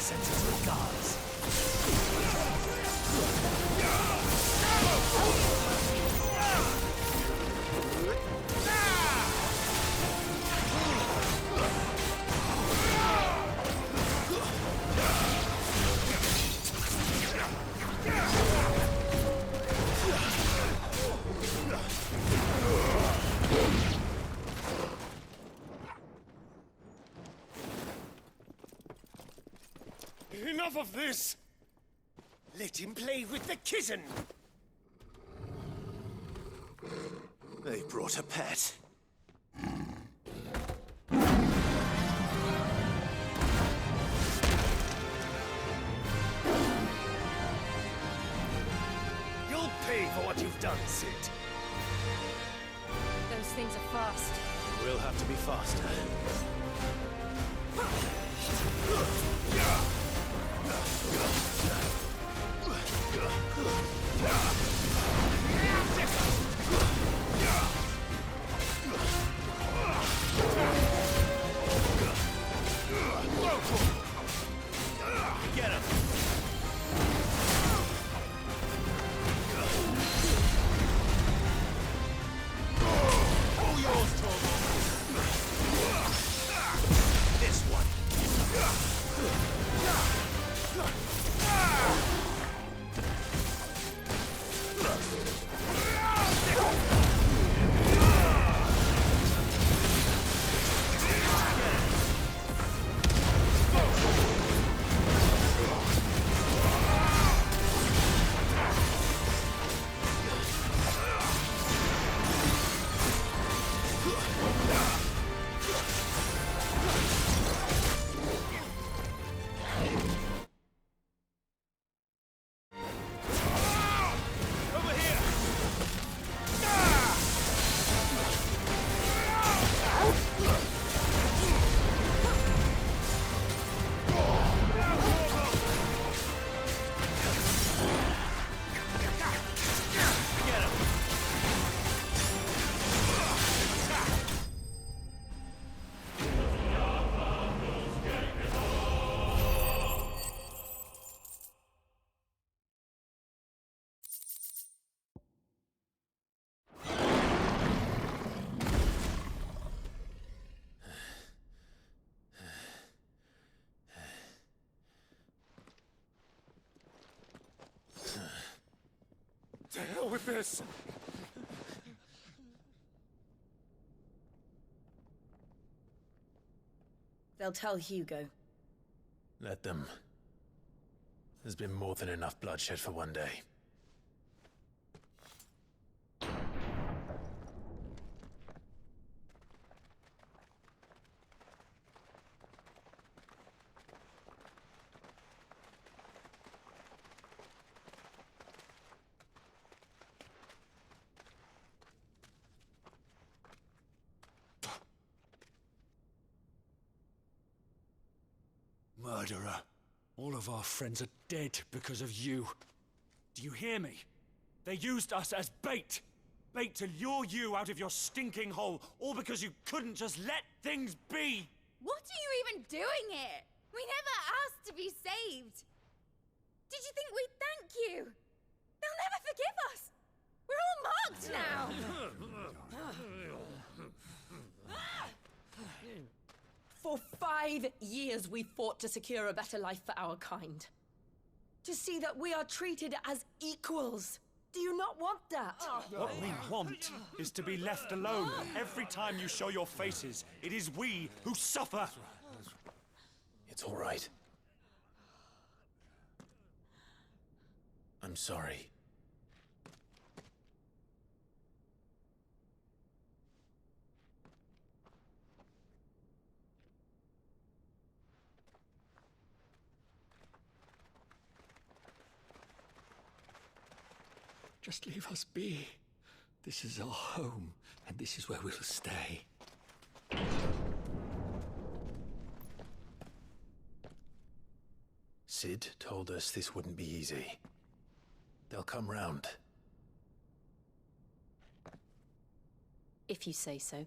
sends his regards. Enough of this! Let him play with the kitten! They brought a pet. You'll pay for what you've done, Sid. Those things are fast. We'll have to be faster. Get him! All yours, Torvald! This one! To hell with this! They'll tell Hugo. Let them. There's been more than enough bloodshed for one day. Murderer. All of our friends are dead because of you. Do you hear me? They used us as bait. Bait to lure you out of your stinking hole, all because you couldn't just let things be. What are you even doing here? We never asked to be saved. Did you think we'd thank you? They'll never forgive us. We're all marked now. For 5 years we fought to secure a better life for our kind. To see that we are treated as equals. Do you not want that? What we want is to be left alone. Every time you show your faces, it is we who suffer. It's all right. I'm sorry. Just leave us be. This is our home, and this is where we'll stay. Sid told us this wouldn't be easy. They'll come round. If you say so.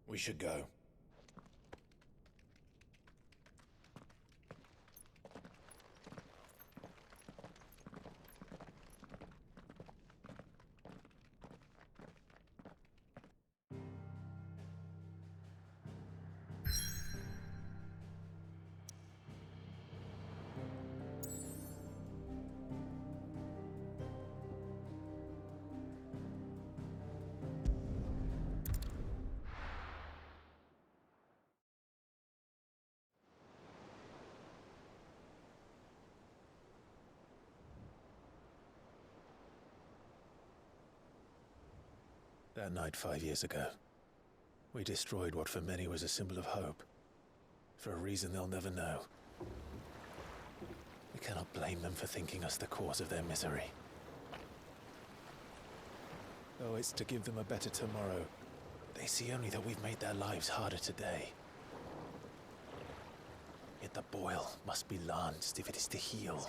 We should go. That night 5 years ago, we destroyed what for many was a symbol of hope. For a reason they'll never know. We cannot blame them for thinking us the cause of their misery. Though it's to give them a better tomorrow, they see only that we've made their lives harder today. Yet the boil must be lanced if it is to heal.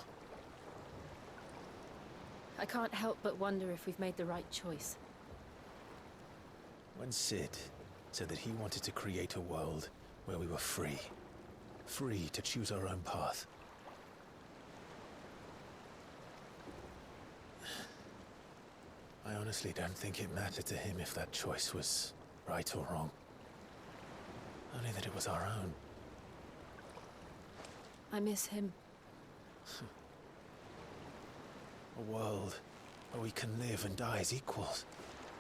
I can't help but wonder if we've made the right choice. When Sid said that he wanted to create a world where we were free. Free to choose our own path. I honestly don't think it mattered to him if that choice was right or wrong. Only that it was our own. I miss him. A world where we can live and die as equals.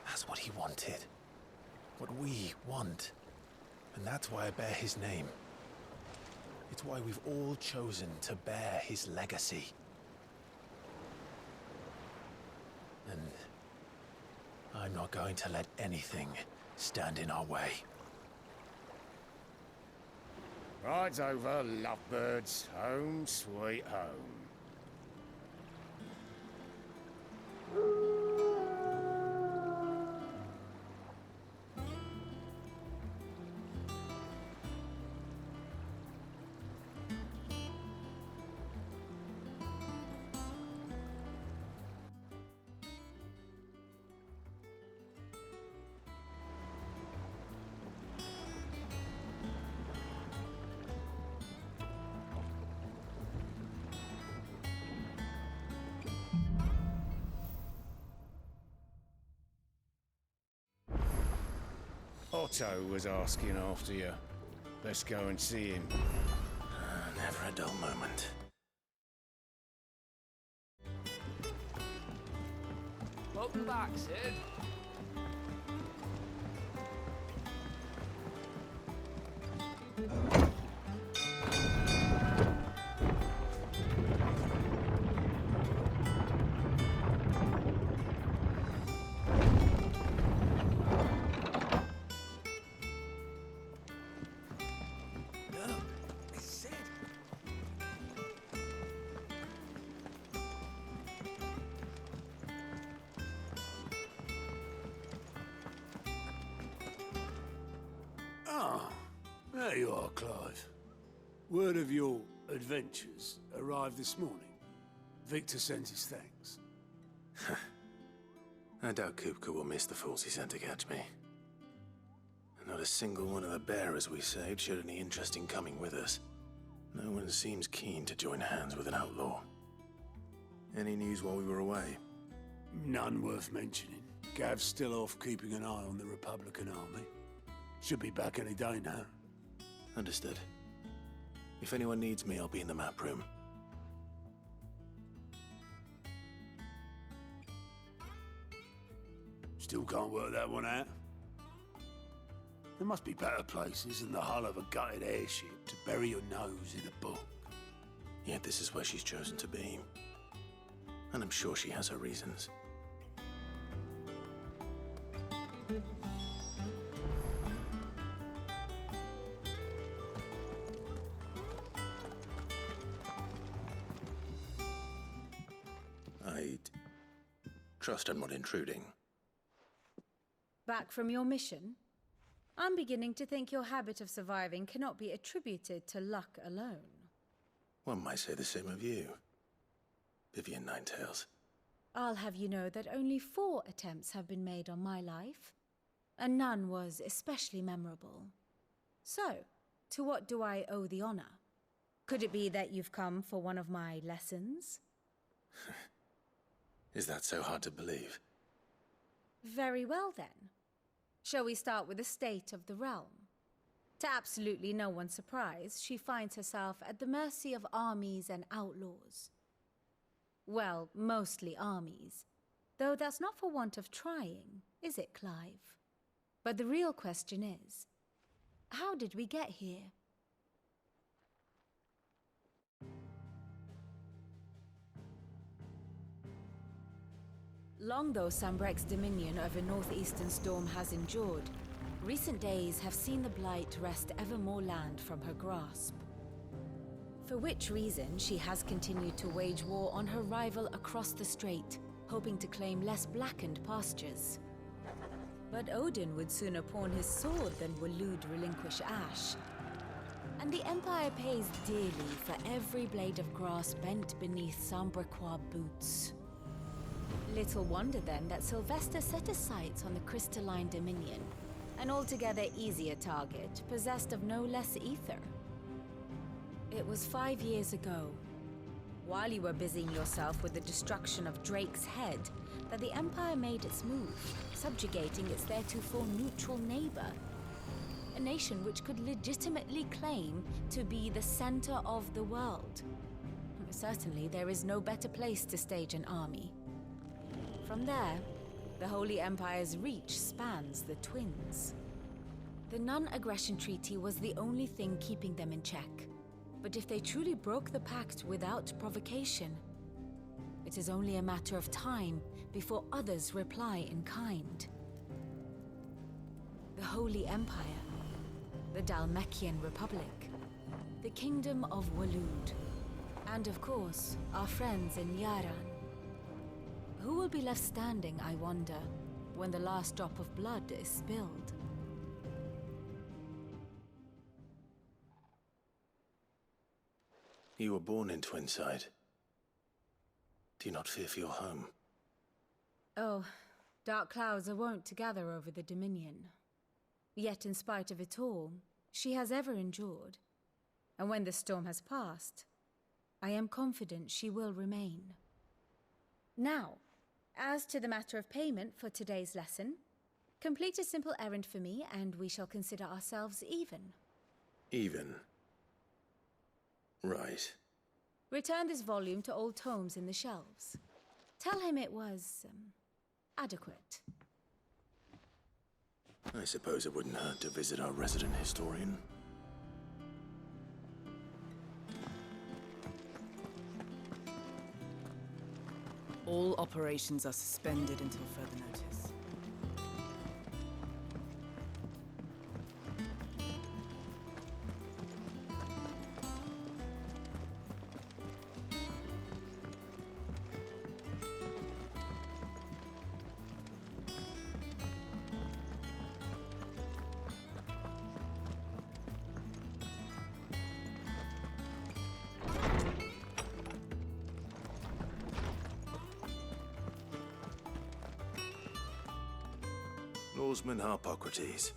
That's what he wanted. What we want. And that's why I bear his name. It's why we've all chosen to bear his legacy. And I'm not going to let anything stand in our way. Rides over, lovebirds, home sweet home. Otto was asking after you. Let's go and see him. Never a dull moment. Welcome back, Sid. There you are, Clive. Word of your adventures arrived this morning. Victor sends his thanks. I doubt Kupka will miss the fools he sent to catch me. Not a single one of the bearers we saved showed any interest in coming with us. No one seems keen to join hands with an outlaw. Any news while we were away? None worth mentioning. Gav's still off keeping an eye on the Republican army. Should be back any day now. Understood. If anyone needs me, I'll be in the map room. Still can't work that one out. There must be better places than the hull of a gutted airship to bury your nose in a book. Yet this is where she's chosen to be. And I'm sure she has her reasons. I trust I'm not intruding. Back from your mission? I'm beginning to think your habit of surviving cannot be attributed to luck alone. One might say the same of you, Vivian Ninetails. I'll have you know that only 4 attempts have been made on my life, and none was especially memorable. So, to what do I owe the honor? Could it be that you've come for one of my lessons? Is that so hard to believe? Very well then. Shall we start with the state of the realm? To absolutely no one's surprise, she finds herself at the mercy of armies and outlaws. Well, mostly armies. Though that's not for want of trying, is it, Clive? But the real question is, how did we get here? Long though Sambrek's dominion over northeastern Storm has endured, recent days have seen the Blight wrest ever more land from her grasp. For which reason she has continued to wage war on her rival across the strait, hoping to claim less blackened pastures. But Odin would sooner pawn his sword than Waloed relinquish Ash. And the Empire pays dearly for every blade of grass bent beneath Sambrequois boots. Little wonder then that Sylvester set his sights on the crystalline dominion, an altogether easier target, possessed of no less ether. It was 5 years ago, while you were busying yourself with the destruction of Drake's head, that the Empire made its move, subjugating its theretofore neutral neighbor. A nation which could legitimately claim to be the center of the world. Certainly, there is no better place to stage an army. From there, the Holy Empire's reach spans the Twins. The non-aggression treaty was the only thing keeping them in check. But if they truly broke the pact without provocation, it is only a matter of time before others reply in kind. The Holy Empire, the Dhalmekian Republic, the Kingdom of Waloed, and of course, our friends in Yaran. Who will be left standing, I wonder, when the last drop of blood is spilled? You were born in Twinside. Do you not fear for your home? Oh, dark clouds are wont to gather over the Dominion. Yet in spite of it all, she has ever endured. And when the storm has passed, I am confident she will remain. Now, as to the matter of payment for today's lesson, complete a simple errand for me and we shall consider ourselves even. Even? Right. Return this volume to old tomes in the shelves. Tell him it was, adequate. I suppose it wouldn't hurt to visit our resident historian. All operations are suspended until further notice. Norseman Harpocrates.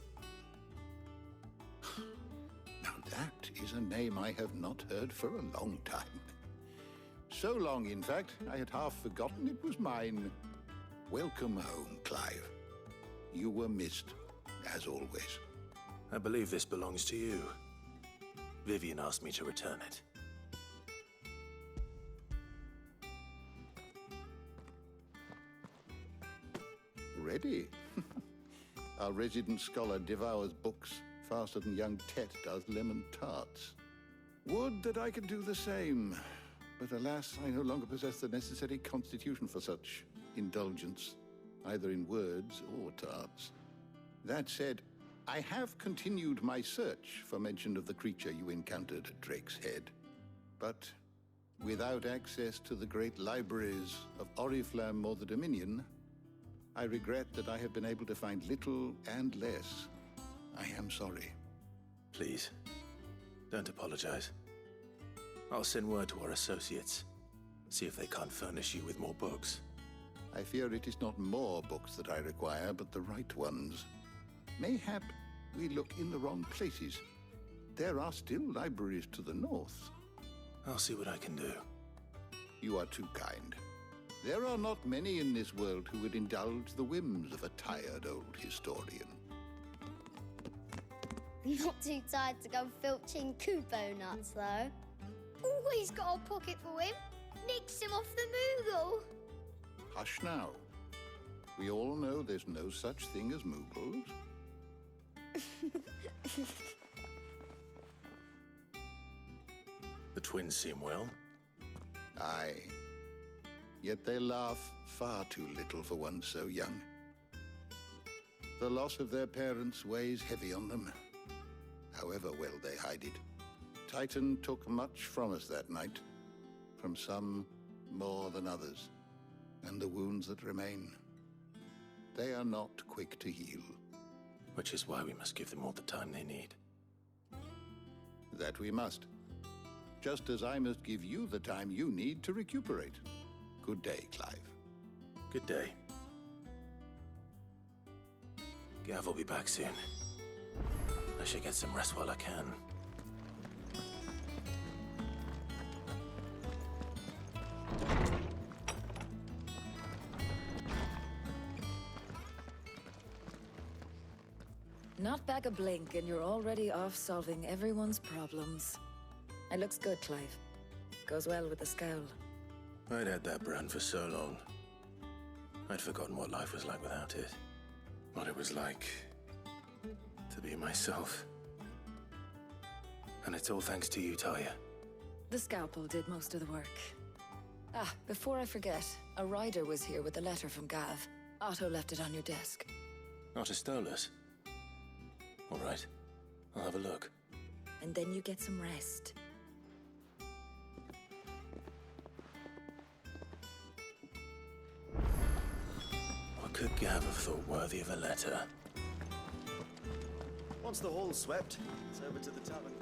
Now that is a name I have not heard for a long time. So long, in fact, I had half forgotten it was mine. Welcome home, Clive. You were missed, as always. I believe this belongs to you. Vivian asked me to return it. Ready? Our resident scholar devours books faster than young Tet does lemon tarts. Would that I could do the same. But alas, I no longer possess the necessary constitution for such indulgence, either in words or tarts. That said, I have continued my search for mention of the creature you encountered at Drake's Head. But without access to the great libraries of Oriflamme or the Dominion, I regret that I have been able to find little and less. I am sorry. Please, don't apologize. I'll send word to our associates. See if they can't furnish you with more books. I fear it is not more books that I require, but the right ones. Mayhap we look in the wrong places. There are still libraries to the north. I'll see what I can do. You are too kind. There are not many in this world who would indulge the whims of a tired old historian. Not too tired to go filching Kupo nuts, though. Always got a pocket for him. Nicks him off the Moogle. Hush now. We all know there's no such thing as Moogles. The twins seem well. Aye. yet they laugh far too little for one so young. The loss of their parents weighs heavy on them, however well they hide it. Titan took much from us that night, from some more than others, and the wounds that remain, they are not quick to heal. Which is why we must give them all the time they need. That we must. Just as I must give you the time you need to recuperate. Good day, Clive. Good day. Gav will be back soon. I should get some rest while I can. Not back a blink, and you're already off solving everyone's problems. It looks good, Clive. Goes well with the scowl. I'd had that brand for so long. I'd forgotten what life was like without it. What it was like to be myself. And it's all thanks to you, Talia. The scalpel did most of the work. Ah, before I forget, a rider was here with a letter from Gav. Otto left it on your desk. Otto stole us. All right, I'll have a look. And then you get some rest. What could Gav have thought worthy of a letter? Once the hall's swept, it's over to the tavern.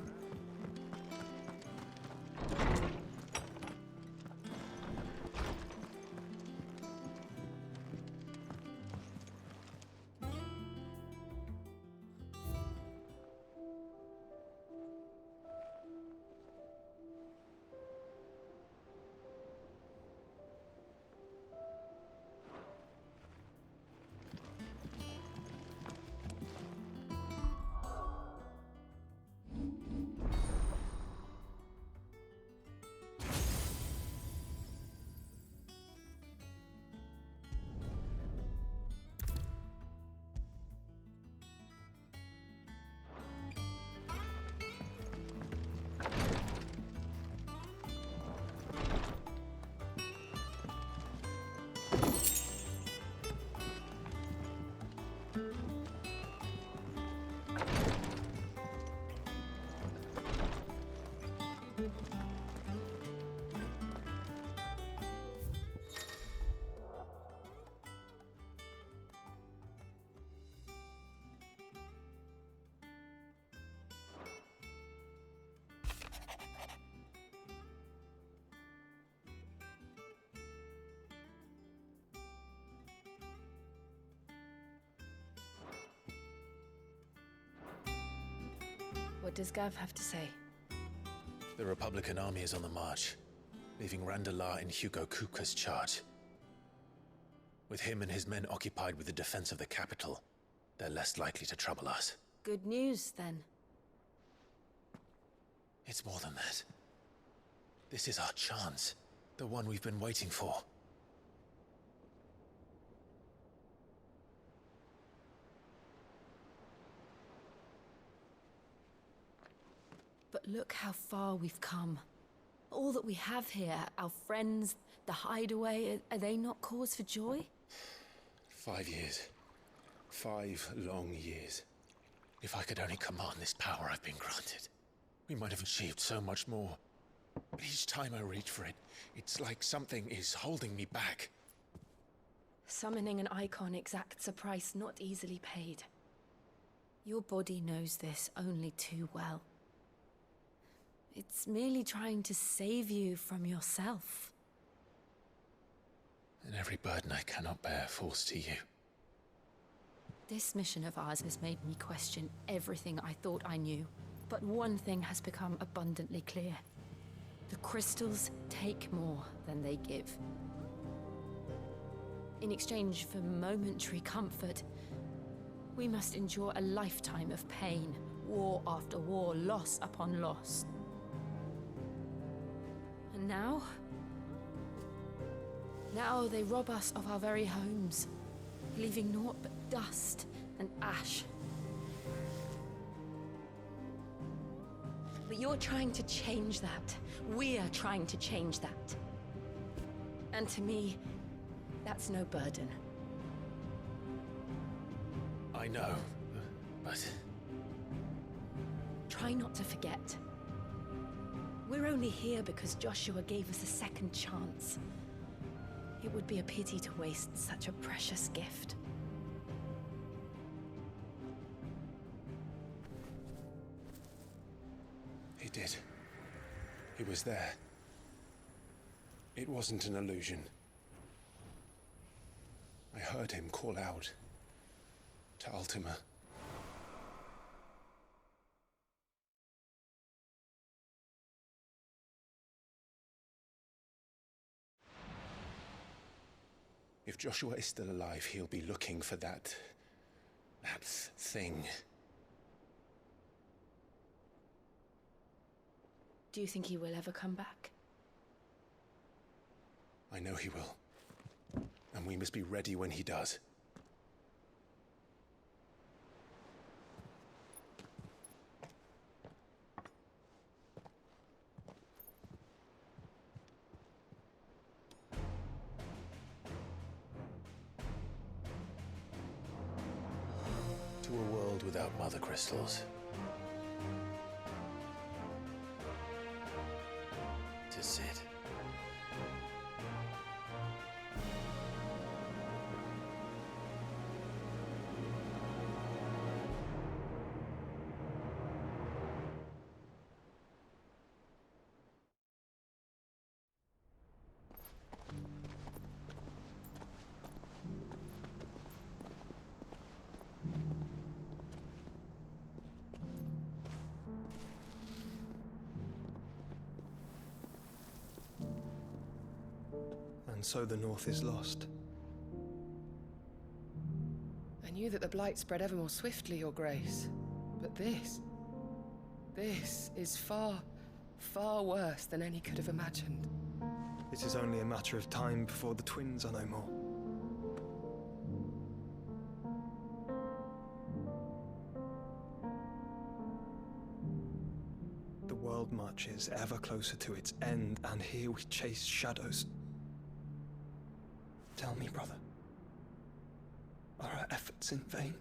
What does Gav have to say? The Republican army is on the march, leaving Randalar in Hugo Kuka's charge. With him and his men occupied with the defense of the capital, they're less likely to trouble us. Good news, then. It's more than that. This is our chance, the one we've been waiting for. But look how far we've come. All that we have here, our friends, the hideaway, are they not cause for joy? 5 years. 5 long years. If I could only command this power I've been granted, we might have achieved so much more. But each time I reach for it, it's like something is holding me back. Summoning an icon exacts a price not easily paid. Your body knows this only too well. It's merely trying to save you from yourself. And every burden I cannot bear falls to you. This mission of ours has made me question everything I thought I knew. But one thing has become abundantly clear. The crystals take more than they give. In exchange for momentary comfort, we must endure a lifetime of pain, war after war, loss upon loss. And now they rob us of our very homes, leaving naught but dust and ash. But you're trying to change that. We're trying to change that. And to me, that's no burden. I know, but... Try not to forget. We're only here because Joshua gave us a second chance. It would be a pity to waste such a precious gift. He did. He was there. It wasn't an illusion. I heard him call out to Ultima. If Joshua is still alive, he'll be looking for that thing. Do you think he will ever come back? I know he will. And we must be ready when he does. To a world without mother crystals. To Sid. And so the North is lost. I knew that the Blight spread ever more swiftly, Your Grace. But this is far, far worse than any could have imagined. It is only a matter of time before the twins are no more. The world marches ever closer to its end, and here we chase shadows. Tell me, brother, are our efforts in vain?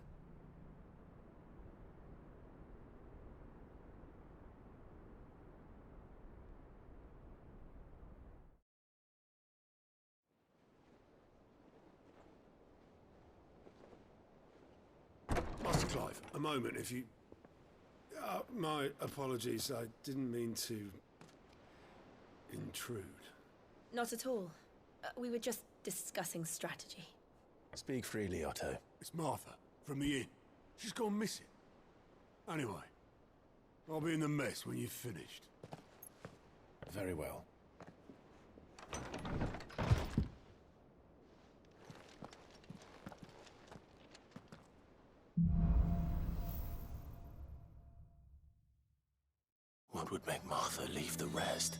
Master Clive, a moment, if you... my apologies, I didn't mean to... intrude. Not at all. We were just discussing strategy. Speak freely, Otto. It's Martha, from the inn. She's gone missing. Anyway, I'll be in the mess when you've finished. Very well. What would make Martha leave the rest?